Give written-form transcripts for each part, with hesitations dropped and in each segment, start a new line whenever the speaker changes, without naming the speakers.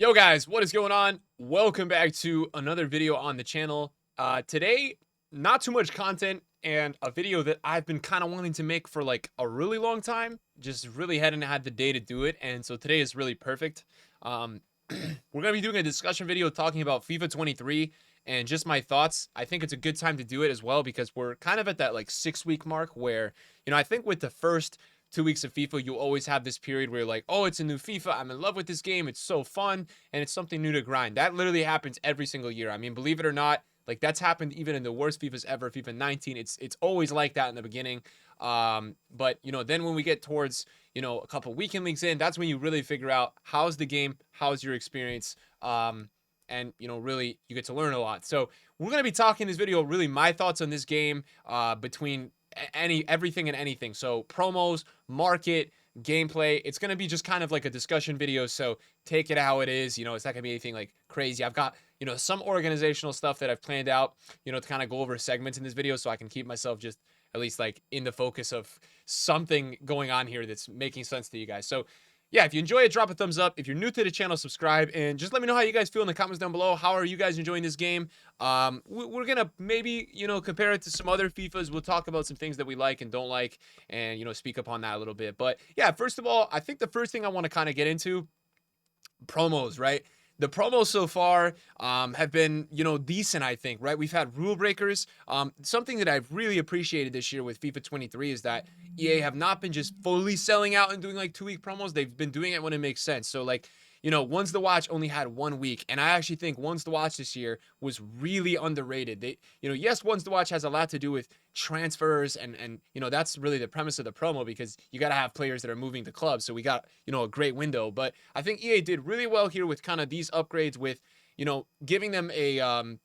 Yo guys, what is going on? Welcome back to another video on the channel. Today, not too much content and a video that I've been kind of wanting to make for like a really long time. Just really hadn't had the day to do it, and so today is really perfect. We're gonna be doing a discussion video talking about FIFA 23 and just my thoughts. I think it's a good time to do it as well because we're kind of at that like 6 week mark where, I think with the first 2 weeks of FIFA, you always have this period where you're like, oh, it's a new FIFA. I'm in love with this game. It's so fun. And it's something new to grind. That literally happens every single year. I mean, believe it or not, like that's happened even in the worst FIFAs ever, FIFA 19. It's always like that in the beginning. But then when we get towards, a couple weekend leagues in, that's when you really figure out how's the game, how's your experience. And really you get to learn a lot. So we're going to be talking in this video, really my thoughts on this game, between everything and anything. So promos, market, gameplay. It's going to be just kind of like a discussion video, so take it how it is. It's not going to be anything like crazy. I've got some organizational stuff that I've planned out, to kind of go over segments in this video, so I can keep myself just at least like in the focus of something going on here that's making sense to you guys. So yeah, if you enjoy it, drop a thumbs up. If you're new to the channel, subscribe, and just let me know how you guys feel in the comments down below. How are you guys enjoying this game? We're gonna maybe compare it to some other FIFAs. We'll talk about some things that we like and don't like, and speak upon that a little bit. But yeah, first of all, I think the first thing I want to kind of get into, promos, right? The promos so far have been, decent, I think, right? We've had rule breakers. Something that I've really appreciated this year with FIFA 23 is that EA have not been just fully selling out and doing like 2 week promos. They've been doing it when it makes sense. So like, Ones to Watch only had 1 week. And I actually think Ones to Watch this year was really underrated. Yes, Ones to Watch has a lot to do with transfers and that's really the premise of the promo, because you got to have players that are moving to clubs. So we got, a great window. But I think EA did really well here with kind of these upgrades with, giving them an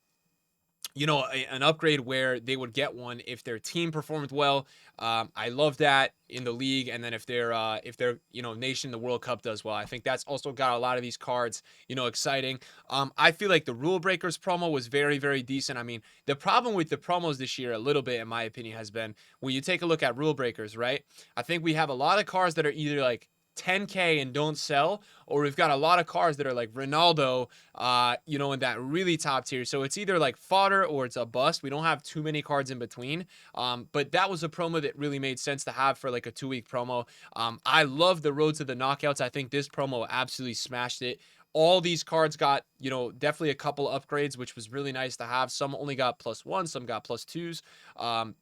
upgrade where they would get one if their team performed well. I love that in the league, and then if their nation, the World Cup, does well, I think that's also got a lot of these cards exciting. I feel like the Rule Breakers promo was very, very decent. I mean, the problem with the promos this year, a little bit in my opinion, has been when you take a look at Rule Breakers, right? I think we have a lot of cards that are either like 10K and don't sell, or we've got a lot of cars that are like Ronaldo, in that really top tier. So it's either like fodder or it's a bust. We don't have too many cards in between. But that was a promo that really made sense to have for like a 2 week promo. I love the road to the knockouts. I think this promo absolutely smashed it. All these cards got, definitely a couple upgrades, which was really nice to have. Some only got +1, some got +2s.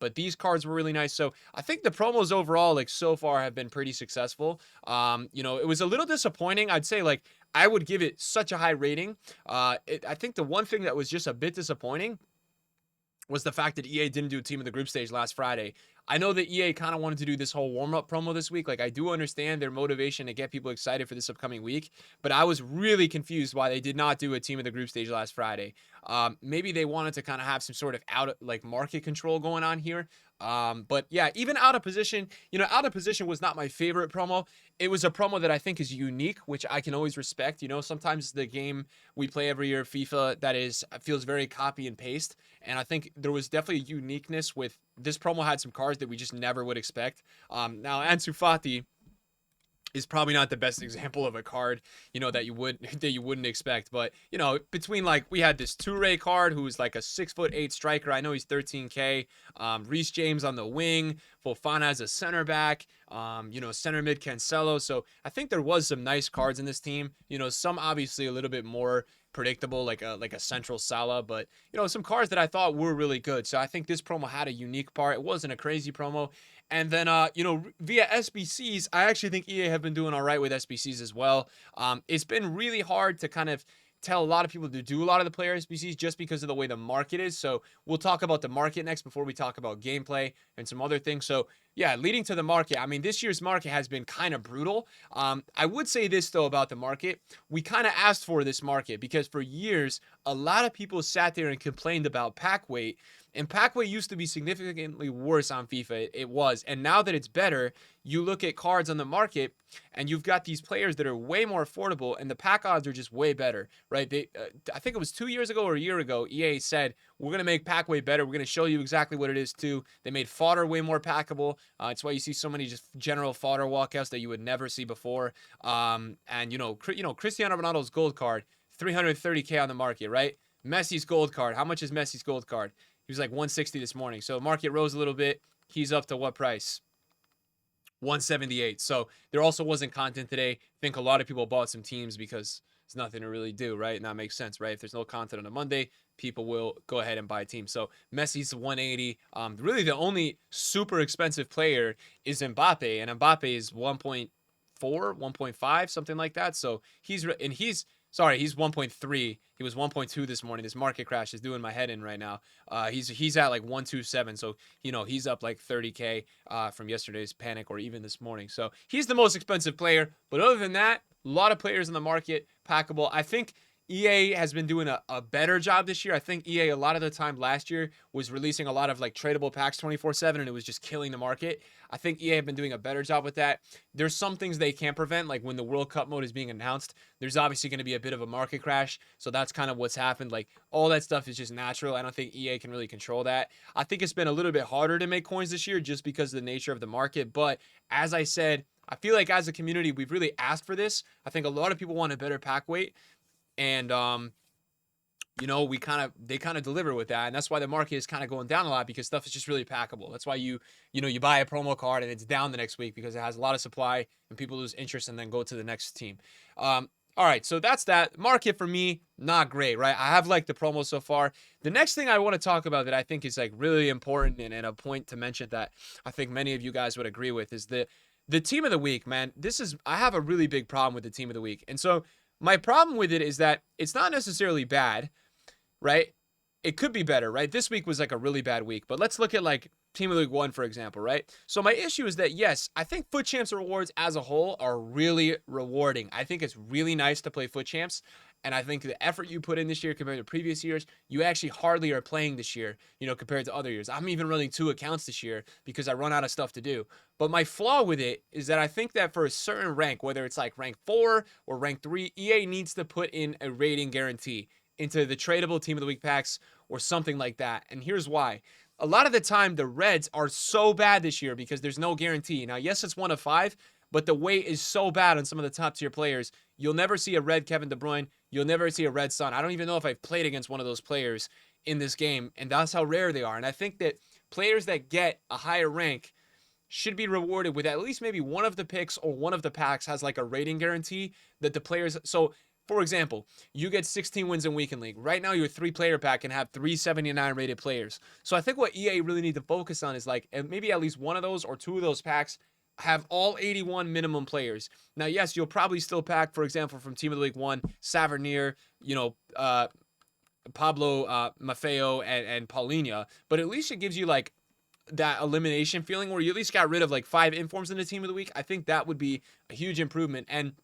But these cards were really nice. So I think the promos overall, like so far, have been pretty successful. It was a little disappointing. I'd say like I would give it such a high rating. I think the one thing that was just a bit disappointing was the fact that EA didn't do a Team of the Group stage last Friday. I know that EA kind of wanted to do this whole warm-up promo this week. Like, I do understand their motivation to get people excited for this upcoming week, but I was really confused why they did not do a Team of the Group stage last Friday. Maybe they wanted to kind of have some sort of market control going on here. But yeah, even Out of Position, Out of Position was not my favorite promo. It was a promo that I think is unique, which I can always respect. Sometimes the game we play every year, FIFA, feels very copy and paste. And I think there was definitely a uniqueness with this promo. Had some cards that we just never would expect. Now Ansu Fati is probably not the best example of a card, that you wouldn't expect. But, between like we had this Toure card who's like a 6'8" striker. I know he's 13K. Reece James on the wing, Fofana as a center back, center mid Cancelo. So I think there was some nice cards in this team. Some obviously a little bit more predictable, like a central Salah, but some cards that I thought were really good. So I think this promo had a unique part. It wasn't a crazy promo. And then, via SBCs, I actually think EA have been doing all right with SBCs as well. It's been really hard to kind of tell a lot of people to do a lot of the player SBCs just because of the way the market is. So we'll talk about the market next before we talk about gameplay and some other things. So yeah, leading to the market, I mean, this year's market has been kind of brutal. I would say this, though, about the market. We kind of asked for this market because for years, a lot of people sat there and complained about pack weight. And pack weight used to be significantly worse on FIFA. It was. And now that it's better, you look at cards on the market and you've got these players that are way more affordable and the pack odds are just way better, right? I think it was 2 years ago or a year ago, EA said we're going to make pack way better. We're going to show you exactly what it is too. They made fodder way more packable. It's why you see so many just general fodder walkouts that you would never see before. And Cristiano Ronaldo's gold card, 330K on the market, right? Messi's gold card. How much is Messi's gold card? He was like 160 this morning. So market rose a little bit. He's up to what price? 178. So there also wasn't content today. I think a lot of people bought some teams because there's nothing to really do, right? And that makes sense, right? If there's no content on a Monday, people will go ahead and buy a team. So Messi's 180. Really, the only super expensive player is Mbappe, and Mbappe is 1.4, 1.5, something like that. So he's 1.3. He was 1.2 this morning. This market crash is doing my head in right now. He's at like 127. So he's up like 30K from yesterday's panic or even this morning. So he's the most expensive player. But other than that, a lot of players in the market packable. I think EA has been doing a better job this year. I think EA a lot of the time last year was releasing a lot of like tradable packs 24/7 and it was just killing the market. I think EA have been doing a better job with that. There's some things they can't prevent, like when the World Cup mode is being announced, there's obviously going to be a bit of a market crash. So that's kind of what's happened. Like all that stuff is just natural. I don't think EA can really control that. I think it's been a little bit harder to make coins this year just because of the nature of the market. But as I said, I feel like as a community, we've really asked for this. I think a lot of people want a better pack weight. And they kind of deliver with that, and that's why the market is kind of going down a lot because stuff is just really packable. That's why you buy a promo card and it's down the next week because it has a lot of supply and people lose interest and then go to the next team. All right, so that's that. Market for me, not great, right? I have liked the promo so far. The next thing I want to talk about that I think is like really important and a point to mention that I think many of you guys would agree with is the team of the week, man. I have a really big problem with the team of the week, and so my problem with it is that it's not necessarily bad, right? It could be better, right? This week was like a really bad week, but let's look at like Team of the Week 1, for example, right? So my issue is that, yes, I think FUT Champs rewards as a whole are really rewarding. I think it's really nice to play FUT Champs, and I think the effort you put in this year compared to previous years, you actually hardly are playing this year, compared to other years. I'm even running 2 accounts this year because I run out of stuff to do. But my flaw with it is that I think that for a certain rank, whether it's like rank 4 or rank 3, EA needs to put in a rating guarantee into the tradable Team of the Week packs or something like that. And here's why. A lot of the time, the Reds are so bad this year because there's no guarantee. Now, yes, it's 1 of 5, but the weight is so bad on some of the top tier players. You'll never see a red Kevin De Bruyne. You'll never see a red Son. I don't even know if I've played against one of those players in this game, and that's how rare they are. And I think that players that get a higher rank should be rewarded with at least maybe one of the picks or one of the packs has like a rating guarantee that the players. So, for example, you get 16 wins in Weekend League. Right now, your 3-player pack can have 379 rated players. So I think what EA really need to focus on is like maybe at least one of those or 2 of those packs have all 81 minimum players. Now, yes, you'll probably still pack, for example, from Team of the League 1, Savernier, Pablo Maffeo and Paulinho, but at least it gives you like that elimination feeling where you at least got rid of like 5 informs in the Team of the Week. I think that would be a huge improvement. And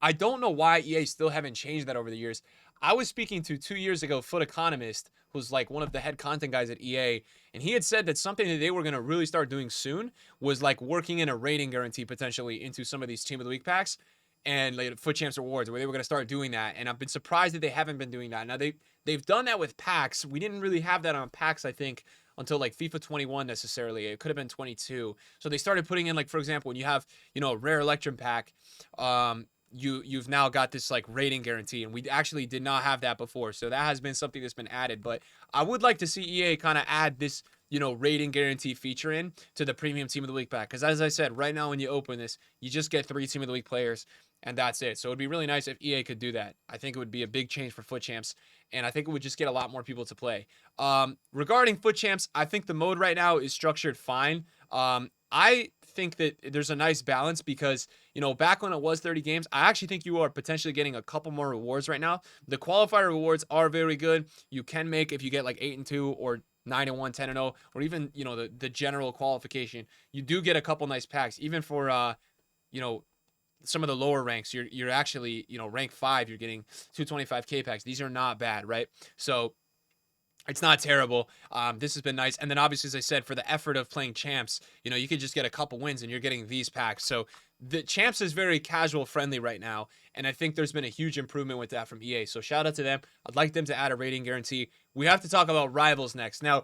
I don't know why EA still haven't changed that over the years. I was speaking to 2 years ago FUT Economist, who's like one of the head content guys at EA, and he had said that something that they were going to really start doing soon was like working in a rating guarantee potentially into some of these Team of the Week packs and like FUT Champs rewards, where they were going to start doing that. And I've been surprised that they haven't been doing that. Now they've done that with packs. We didn't really have that on packs, I think, until like FIFA 21 necessarily. It could have been 22. So they started putting in, like, for example, when you have, a rare Electrum pack, you've now got this like rating guarantee, and we actually did not have that before. So that has been something that's been added. But I would like to see EA kind of add this, rating guarantee feature in to the premium Team of the Week pack. Because as I said, right now when you open this, you just get 3 Team of the Week players, and that's it. So it'd be really nice if EA could do that. I think it would be a big change for FUT Champs, and I think it would just get a lot more people to play. Regarding FUT Champs, I think the mode right now is structured fine. I think that there's a nice balance because, back when it was 30 games, I actually think you are potentially getting a couple more rewards right now. The qualifier rewards are very good. You can make, if you get like 8-2 or 9-1, 10-0, or even, the general qualification, you do get a couple nice packs. Even for, some of the lower ranks, you're actually, rank 5, you're getting 225K packs. These are not bad, right? So It's not terrible. This has been nice. And then obviously, as I said, for the effort of playing champs, you could just get a couple wins and you're getting these packs. So the champs is very casual friendly right now. And I think there's been a huge improvement with that from EA. So shout out to them. I'd like them to add a rating guarantee. We have to talk about rivals next. Now,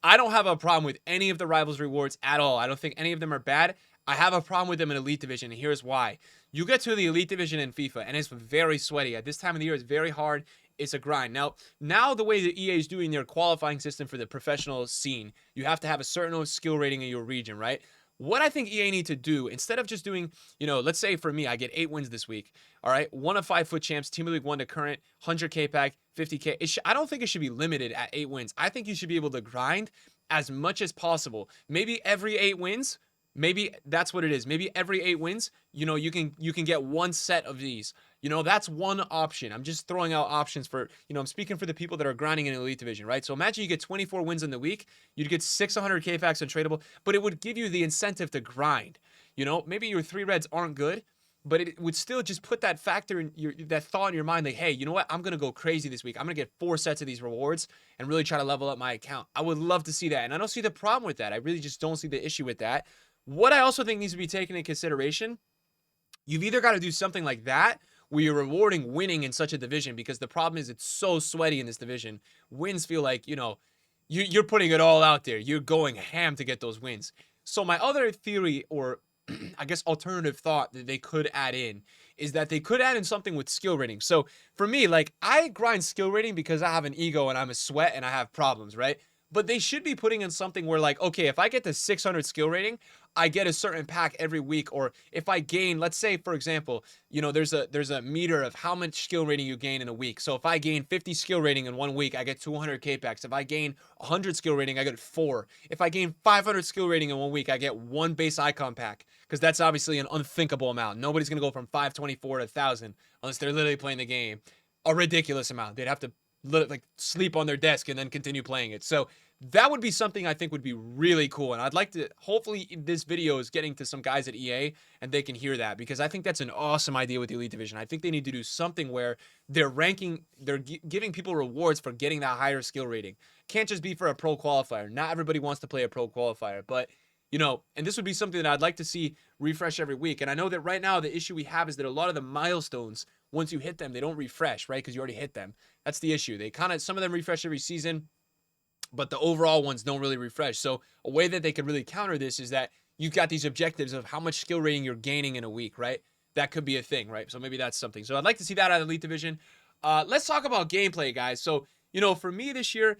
I don't have a problem with any of the rivals rewards at all. I don't think any of them are bad. I have a problem with them in Elite Division, and here's why. You get to the Elite Division in FIFA, and it's very sweaty. At this time of the year, it's very hard. It's a grind. Now the way that EA is doing their qualifying system for the professional scene, you have to have a certain skill rating in your region, right? What I think EA need to do, instead of just doing, let's say for me, I get 8 wins this week. All right, 1 of 5 FUT champs, Team of the Week 1 to current, 100K pack, 50K. I don't think it should be limited at 8 wins. I think you should be able to grind as much as possible. Maybe every 8 wins, maybe that's what it is. Maybe every 8 wins, you can get one set of these. That's one option. I'm just throwing out options for, I'm speaking for the people that are grinding in Elite Division, right? So imagine you get 24 wins in the week, you'd get 600K packs untradeable, but it would give you the incentive to grind. Maybe your 3 reds aren't good, but it would still just put that factor in that thought in your mind, like, hey, you know what? I'm going to go crazy this week. I'm going to get 4 sets of these rewards and really try to level up my account. I would love to see that. And I don't see the problem with that. I really just don't see the issue with that. What I also think needs to be taken into consideration, you've either got to do something like that where you're rewarding winning in such a division, because the problem is it's so sweaty in this division. Wins feel like, you're putting it all out there. You're going ham to get those wins. So my other theory, or I guess alternative thought that they could add in, is that they could add in something with skill rating. So for me, like, I grind skill rating because I have an ego and I'm a sweat and I have problems, right? But they should be putting in something where, like, okay, if I get the 600 skill rating, I get a certain pack every week. Or if I gain, let's say, for example, there's a meter of how much skill rating you gain in a week. So if I gain 50 skill rating in 1 week, I get 200K packs. If I gain 100 skill rating, I get 4. If I gain 500 skill rating in 1 week, I get 1 base icon pack, because that's obviously an unthinkable amount. Nobody's going to go from 524 to 1,000 unless they're literally playing the game. A ridiculous amount. They'd have to sleep on their desk and then continue playing it. So that would be something I think would be really cool. And I'd like to, hopefully this video is getting to some guys at EA and they can hear that, because I think that's an awesome idea with the Elite Division. I think they need to do something where they're giving people rewards for getting that higher skill rating. Can't just be for a pro qualifier. Not everybody wants to play a pro qualifier, but and this would be something that I'd like to see refresh every week. And I know that right now the issue we have is that a lot of the milestones, once you hit them, they don't refresh, right? Because you already hit them. That's the issue. Some of them refresh every season, but the overall ones don't really refresh. So a way that they could really counter this is that you've got these objectives of how much skill rating you're gaining in a week, right? That could be a thing, right? So maybe that's something. So I'd like to see that out of Elite Division. Let's talk about gameplay, guys. So, for me this year,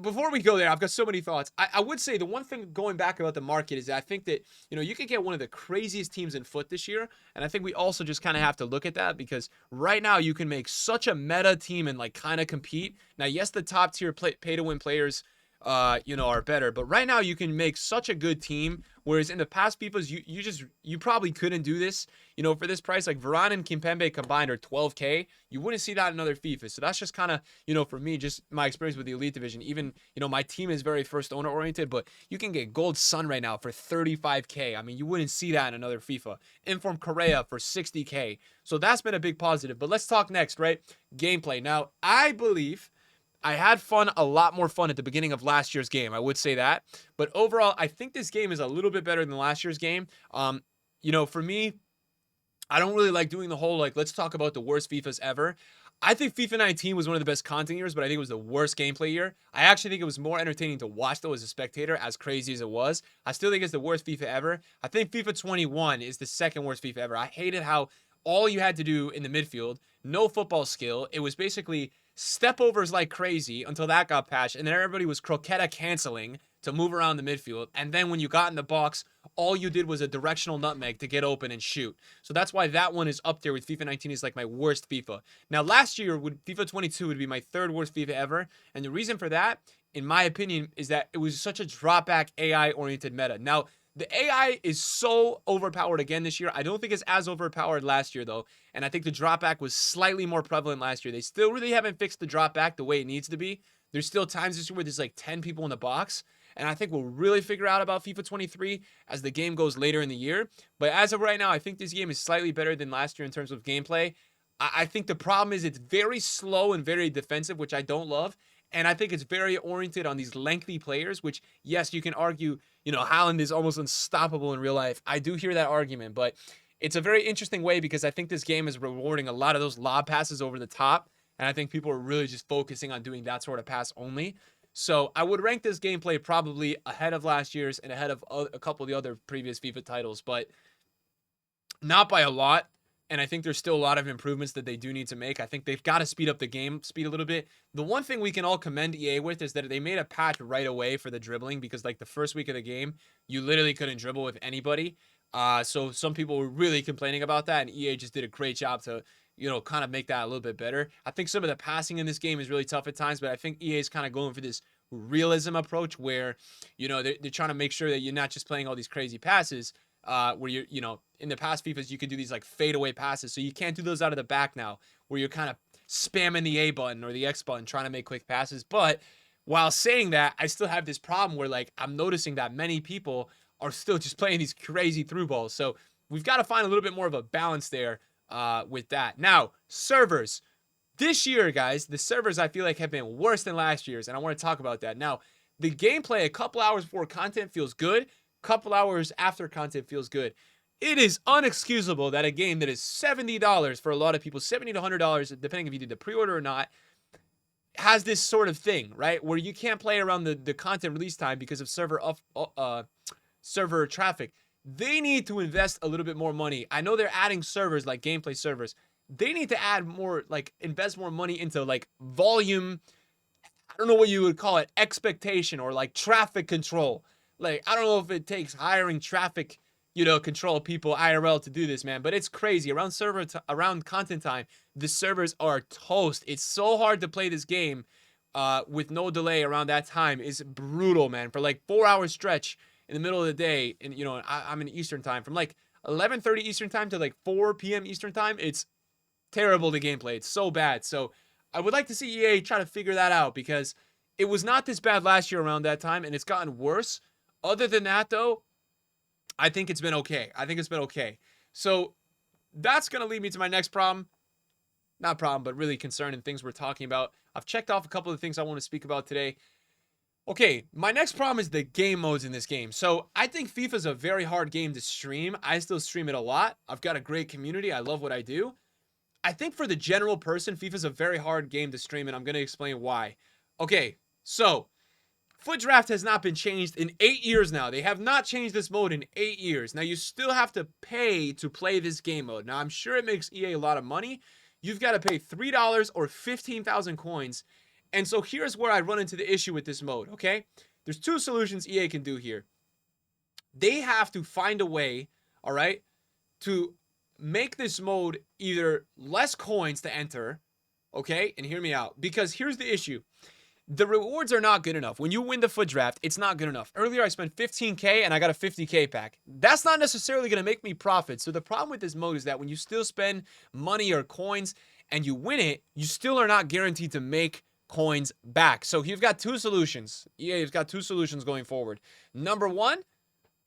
before we go there, I've got so many thoughts. I would say the one thing going back about the market is that I think that, you could get one of the craziest teams in FUT this year. And I think we also just kind of have to look at that, because right now you can make such a meta team and kind of compete. Now, yes, the top tier pay to win players, are better, but right now you can make such a good team. Whereas in the past FIFAs, you probably couldn't do this, for this price. Like Varane and Kimpembe combined are 12K. You wouldn't see that in other FIFA. So that's just kind of, for me, just my experience with the Elite Division. Even, my team is very first owner oriented, but you can get Gold Sun right now for 35K. I mean, you wouldn't see that in another FIFA. Inform Correa for 60K. So that's been a big positive. But let's talk next, right? Gameplay. Now, I believe I had a lot more fun at the beginning of last year's game. I would say that. But overall, I think this game is a little bit better than last year's game. For me, I don't really like doing the whole, let's talk about the worst FIFAs ever. I think FIFA 19 was one of the best content years, but I think it was the worst gameplay year. I actually think it was more entertaining to watch, though, as a spectator, as crazy as it was. I still think it's the worst FIFA ever. I think FIFA 21 is the second worst FIFA ever. I hated how all you had to do in the midfield, no football skill. It was basically step overs like crazy until that got patched, and then everybody was croqueta canceling to move around the midfield. And then when you got in the box, all you did was a directional nutmeg to get open and shoot. So that's why that one is up there with FIFA 19 is my worst FIFA. Now, last year, FIFA 22 would be my third worst FIFA ever. And the reason for that, in my opinion, is that it was such a drop-back AI-oriented meta. Now, the AI is so overpowered again this year. I don't think it's as overpowered last year, though. And I think the drop back was slightly more prevalent last year. They still really haven't fixed the drop back the way it needs to be. There's still times this year where there's 10 people in the box. And I think we'll really figure out about FIFA 23 as the game goes later in the year. But as of right now, I think this game is slightly better than last year in terms of gameplay. I think the problem is it's very slow and very defensive, which I don't love. And I think it's very oriented on these lengthy players, which, yes, you can argue, Haaland is almost unstoppable in real life. I do hear that argument, but it's a very interesting way because I think this game is rewarding a lot of those lob passes over the top. And I think people are really just focusing on doing that sort of pass only. So I would rank this gameplay probably ahead of last year's and ahead of a couple of the other previous FIFA titles, but not by a lot. And I think there's still a lot of improvements that they do need to make. I think they've got to speed up the game speed a little bit. The one thing we can all commend EA with is that they made a patch right away for the dribbling, because like the first week of the game, you literally couldn't dribble with anybody. So some people were really complaining about that, and EA just did a great job to, kind of make that a little bit better. I think some of the passing in this game is really tough at times, but I think EA is kind of going for this realism approach where, they're trying to make sure that you're not just playing all these crazy passes, where you're, in the past FIFAs, you could do these like fadeaway passes. So you can't do those out of the back now, where you're kind of spamming the A button or the X button trying to make quick passes. But while saying that, I still have this problem where like I'm noticing that many people are still just playing these crazy through balls. So we've got to find a little bit more of a balance there with that. Now, servers. This year, guys, the servers I feel like have been worse than last year's, and I want to talk about that. Now, the gameplay a couple hours before content feels good. Couple hours after content feels good. It is unexcusable that a game that is $70 for a lot of people, $70 to $100, depending if you did the pre-order or not, has this sort of thing, right? Where you can't play around the content release time because of server traffic. They need to invest a little bit more money. I know they're adding servers like gameplay servers. They need to add more, like invest more money into like volume. I don't know what you would call it, expectation or like traffic control. Like, I don't know if it takes hiring traffic, control people IRL to do this, man. But it's crazy. Around content time, the servers are toast. It's so hard to play this game with no delay around that time. It's brutal, man. For like 4 hour stretch in the middle of the day, and I'm in Eastern time, from like 11:30 Eastern time to like 4 p.m. Eastern time. It's terrible, the gameplay. It's so bad. So I would like to see EA try to figure that out, because it was not this bad last year around that time, and it's gotten worse. Other than that, though, I think it's been okay. So that's going to lead me to my next problem. Not problem, but really concern and things we're talking about. I've checked off a couple of things I want to speak about today. Okay, my next problem is the game modes in this game. So I think FIFA is a very hard game to stream. I still stream it a lot. I've got a great community. I love what I do. I think for the general person, FIFA is a very hard game to stream, and I'm going to explain why. Okay, so FUT Draft has not been changed in 8 years now. They have not changed this mode in 8 years. Now, you still have to pay to play this game mode. Now, I'm sure it makes EA a lot of money. You've got to pay $3 or 15,000 coins. And so here's where I run into the issue with this mode, okay? There's two solutions EA can do here. They have to find a way, all right, to make this mode either less coins to enter, okay? And hear me out, because here's the issue. The rewards are not good enough. When you win the FUT Draft, it's not good enough. Earlier, I spent $15K and I got a $50K pack. That's not necessarily going to make me profit. So the problem with this mode is that when you still spend money or coins and you win it, you still are not guaranteed to make coins back. So you've got two solutions. EA has got two solutions going forward. Number one,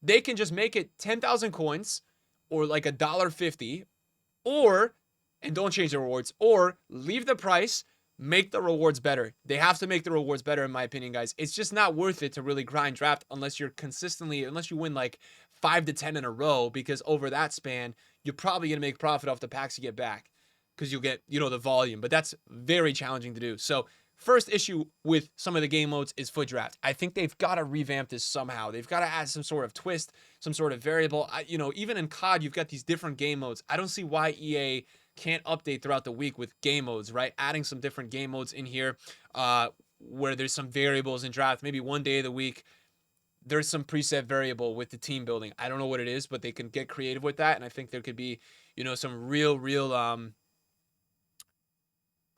they can just make it 10,000 coins or like $1.50, or, and don't change the rewards, or leave the price, make the rewards better. They have to make the rewards better, in my opinion, guys. It's just not worth it to really grind draft unless you win like 5 to 10 in a row, because over that span, you're probably going to make profit off the packs you get back, because you'll get, the volume. But that's very challenging to do. So first issue with some of the game modes is FUT Draft. I think they've got to revamp this somehow. They've got to add some sort of twist, some sort of variable. Even in COD, you've got these different game modes. I don't see why EA can't update throughout the week with game modes, right? Adding some different game modes in here where there's some variables in draft. Maybe one day of the week, there's some preset variable with the team building. I don't know what it is, but they can get creative with that. And I think there could be, some real,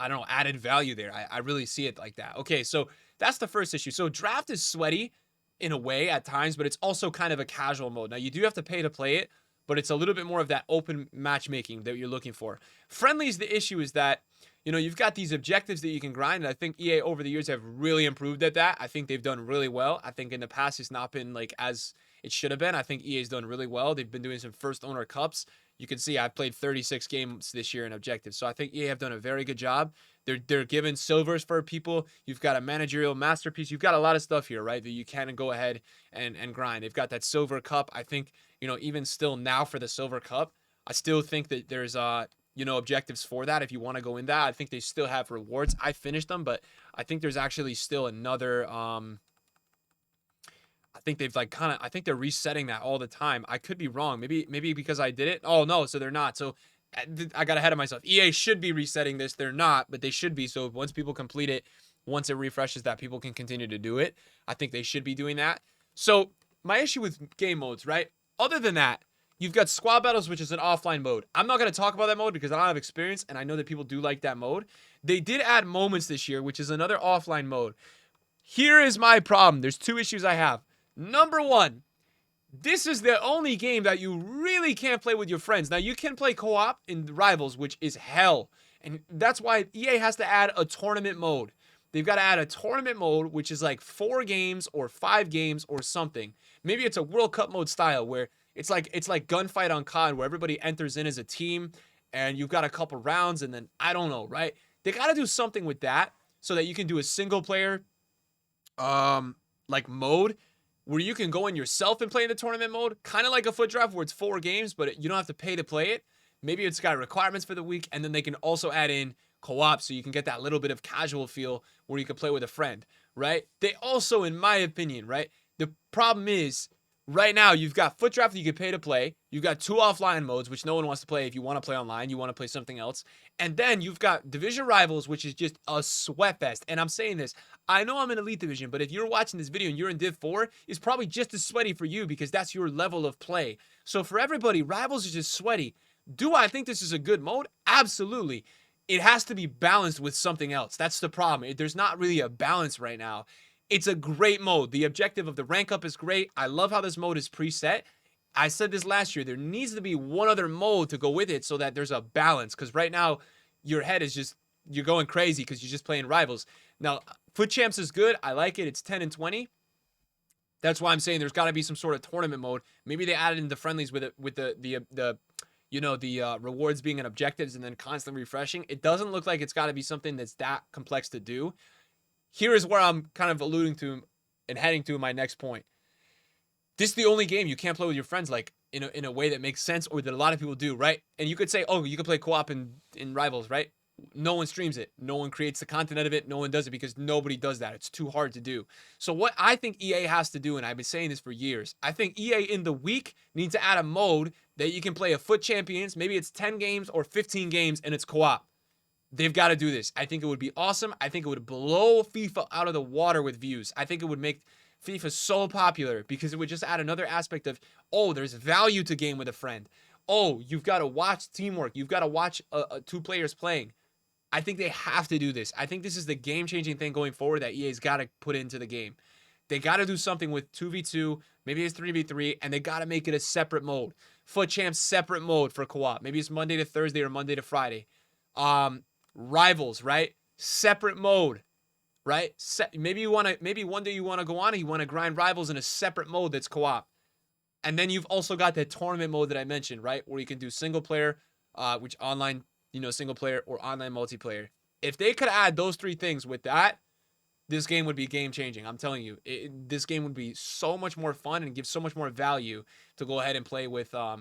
added value there. I really see it like that. Okay, so that's the first issue. So draft is sweaty in a way at times, but it's also kind of a casual mode. Now, you do have to pay to play it, but it's a little bit more of that open matchmaking that you're looking for. Friendlies, the issue is that, you've got these objectives that you can grind, and I think EA over the years have really improved at that. I think they've done really well. I think in the past it's not been like as it should have been. I think EA's done really well. They've been doing some first owner cups. you can see I've played 36 games this year in objectives. So I think EA have done a very good job. They're giving silvers for people. You've got a managerial masterpiece. You've got a lot of stuff here, right? That you can go ahead and grind. They've got that silver cup. I think, even still now for the silver cup, I still think that there's objectives for that if you want to go in that. I think they still have rewards. I finished them, but I think there's actually still another I think they've I think they're resetting that all the time. I could be wrong. Maybe because I did it. Oh no, so they're not. So I got ahead of myself. EA should be resetting this. They're not, but they should be. So once people complete it, once it refreshes that, people can continue to do it. I think they should be doing that. So my issue with game modes, right? Other than that, you've got squad battles, which is an offline mode. I'm not going to talk about that mode because I don't have experience, and I know that people do like that mode. They did add moments this year, which is another offline mode. Here is my problem. There's two issues I have. Number one, this is the only game that you really can't play with your friends. Now, you can play co-op in Rivals, which is hell. And that's why EA has to add a tournament mode. They've got to add a tournament mode, which is like 4 games or 5 games or something. Maybe it's a World Cup mode style where it's like Gunfight on COD where everybody enters in as a team and you've got a couple rounds and then I don't know, right? They got to do something with that so that you can do a single player mode where you can go in yourself and play in the tournament mode, kind of like a foot draft where it's 4 games, but you don't have to pay to play it. Maybe it's got requirements for the week, and then they can also add in co-op so you can get that little bit of casual feel where you can play with a friend, right? They also, in my opinion, right, the problem is right now you've got foot draft that you can pay to play. You've got 2 offline modes, which no one wants to play. If you want to play online, you want to play something else. And then you've got Division Rivals, which is just a sweat fest. And I'm saying this, I know I'm in Elite Division, but if you're watching this video and you're in Div 4, it's probably just as sweaty for you because that's your level of play. So for everybody, Rivals is just sweaty. Do I think this is a good mode? Absolutely. It has to be balanced with something else. That's the problem. There's not really a balance right now. It's a great mode. The objective of the rank up is great. I love how this mode is preset. I said this last year. There needs to be one other mode to go with it so that there's a balance. Because right now, your head is just, you're going crazy because you're just playing Rivals. Now, Foot Champs is good. I like it. It's 10 and 20. That's why I'm saying there's got to be some sort of tournament mode. Maybe they added into friendlies with the rewards being an objectives and then constantly refreshing. It doesn't look like it's got to be something that's that complex to do. Here is where I'm kind of alluding to and heading to my next point. This is the only game you can't play with your friends like in a way that makes sense or that a lot of people do, right? And you could say, oh, you could play co-op in Rivals, right? No one streams it. No one creates the content out of it. No one does it because nobody does that. It's too hard to do. So what I think EA has to do, and I've been saying this for years, I think EA in the week needs to add a mode that you can play a Foot Champions. Maybe it's 10 games or 15 games and it's co-op. They've got to do this. I think it would be awesome. I think it would blow FIFA out of the water with views. I think it would make FIFA so popular because it would just add another aspect of, oh, there's value to game with a friend. Oh, you've got to watch teamwork. You've got to watch 2 players playing. I think they have to do this. I think this is the game-changing thing going forward that EA's got to put into the game. They got to do something with 2v2, maybe it's 3v3, and they got to make it a separate mode. Foot Champs, separate mode for co-op. Maybe it's Monday to Thursday or Monday to Friday. Rivals, right? Separate mode, right? Maybe one day you want to go on and you want to grind Rivals in a separate mode that's co-op. And then you've also got that tournament mode that I mentioned, right? Where you can do single player, which online, single player or online multiplayer. If they could add those 3 things with that, this game would be game changing. I'm telling you, this game would be so much more fun and give so much more value to go ahead and play with, a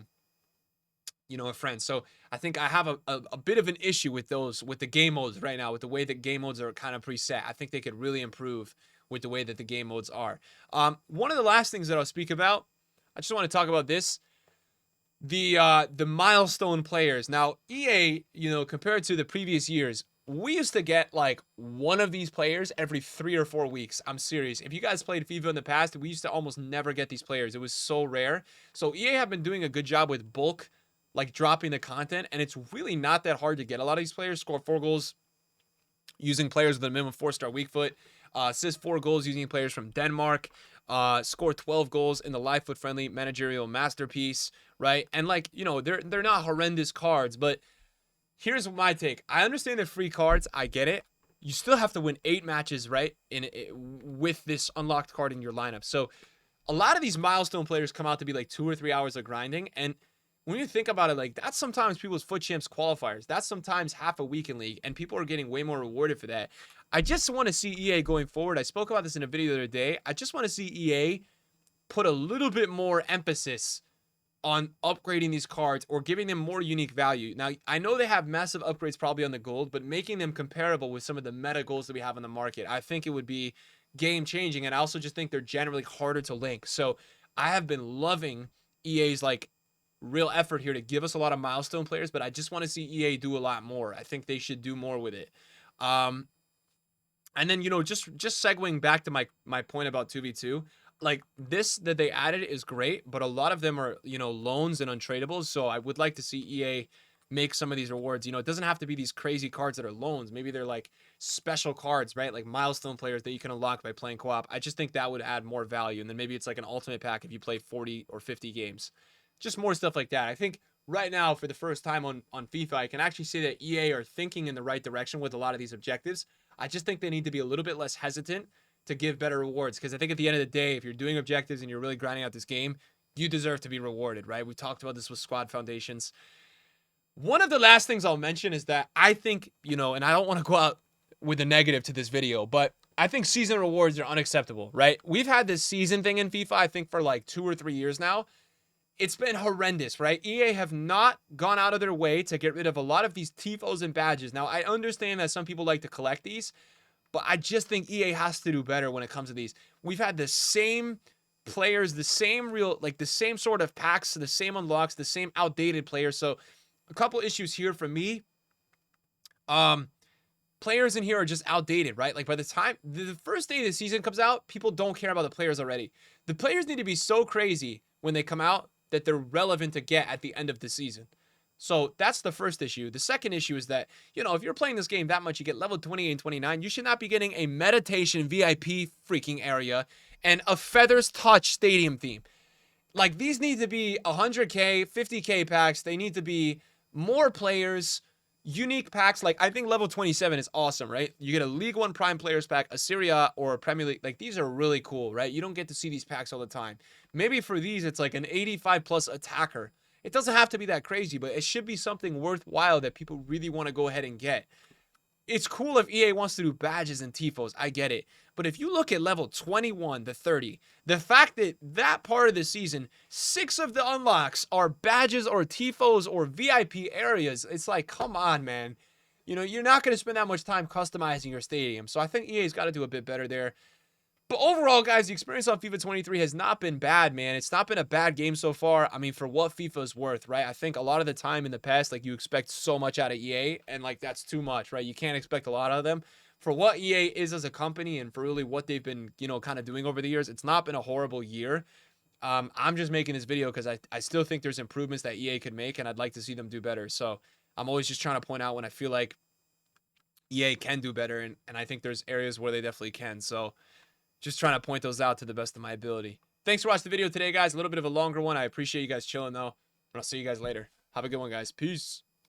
friend. So I think I have a bit of an issue with the game modes right now, with the way that game modes are kind of preset. I think they could really improve with the way that the game modes are. One of the last things that I'll speak about, I just want to talk about this. The milestone players. Now, EA, compared to the previous years, we used to get like one of these players every 3 or 4 weeks. I'm serious. If you guys played FIFA in the past, we used to almost never get these players. It was so rare. So EA have been doing a good job with bulk, like dropping the content, and it's really not that hard to get. A lot of these players score 4 goals using players with a minimum 4-star weak foot. Assist 4 goals using players from Denmark. Score 12 goals in the live foot friendly managerial masterpiece, right? And they're not horrendous cards, but here's my take. I understand they're free cards. I get it. You still have to win 8 matches, right? With this unlocked card in your lineup. So a lot of these milestone players come out to be like 2 or 3 hours of grinding, and when you think about it, like that's sometimes people's foot champs qualifiers. That's sometimes half a week in league, and people are getting way more rewarded for that. I just want to see EA going forward. I spoke about this in a video the other day. I just want to see EA put a little bit more emphasis on upgrading these cards or giving them more unique value. Now, I know they have massive upgrades probably on the gold, but making them comparable with some of the meta goals that we have on the market, I think it would be game changing. And I also just think they're generally harder to link. So I have been loving EA's like real effort here to give us a lot of milestone players, but I just want to see EA do a lot more. I think they should do more with it. And then, just segueing back to my point about 2v2, like this that they added is great, but a lot of them are, loans and untradables. So I would like to see EA make some of these rewards. It doesn't have to be these crazy cards that are loans. Maybe they're like special cards, right? Like milestone players that you can unlock by playing co-op. I just think that would add more value. And then maybe it's like an ultimate pack if you play 40 or 50 games. Just more stuff like that. I think right now, for the first time on FIFA, I can actually say that EA are thinking in the right direction with a lot of these objectives. I just think they need to be a little bit less hesitant to give better rewards, because I think at the end of the day, if you're doing objectives and you're really grinding out this game, you deserve to be rewarded, right? We talked about this with squad foundations. One of the last things I'll mention is that I think, and I don't want to go out with a negative to this video, but I think season rewards are unacceptable, right? We've had this season thing in FIFA, I think, for like 2 or 3 years now. It's been horrendous, right? EA have not gone out of their way to get rid of a lot of these tifos and badges. Now, I understand that some people like to collect these, but I just think EA has to do better when it comes to these. We've had the same players, the same sort of packs, the same unlocks, the same outdated players. So a couple issues here for me. Players in here are just outdated, right? Like by the time the first day of the season comes out, people don't care about the players already. The players need to be so crazy when they come out that they're relevant to get at the end of the season. So that's the first issue. The second issue is that, if you're playing this game that much, you get level 28 and 29, you should not be getting a meditation VIP freaking area and a Feathers Touch stadium theme. Like, these need to be 100K, 50K packs. They need to be more players, unique packs. Like, I think level 27 is awesome, right? You get a League One Prime Players pack, a Serie A, or a Premier League. Like, these are really cool, right? You don't get to see these packs all the time. Maybe for these, it's like an 85 plus attacker. It doesn't have to be that crazy, but it should be something worthwhile that people really want to go ahead and get. It's cool if EA wants to do badges and tifos. I get it. But if you look at level 21 to 30, the fact that that part of the season, 6 of the unlocks are badges or tifos or VIP areas, it's like, come on, man. You're not going to spend that much time customizing your stadium. So I think EA's got to do a bit better there. But overall, guys, the experience on FIFA 23 has not been bad, man. It's not been a bad game so far. I mean, for what FIFA is worth, right? I think a lot of the time in the past, like, you expect so much out of EA, and, like, that's too much, right? You can't expect a lot out of them. For what EA is as a company and for really what they've been, kind of doing over the years, it's not been a horrible year. I'm just making this video because I still think there's improvements that EA could make, and I'd like to see them do better. So I'm always just trying to point out when I feel like EA can do better, and I think there's areas where they definitely can. So just trying to point those out to the best of my ability. Thanks for watching the video today, guys. A little bit of a longer one. I appreciate you guys chilling, though. And I'll see you guys later. Have a good one, guys. Peace.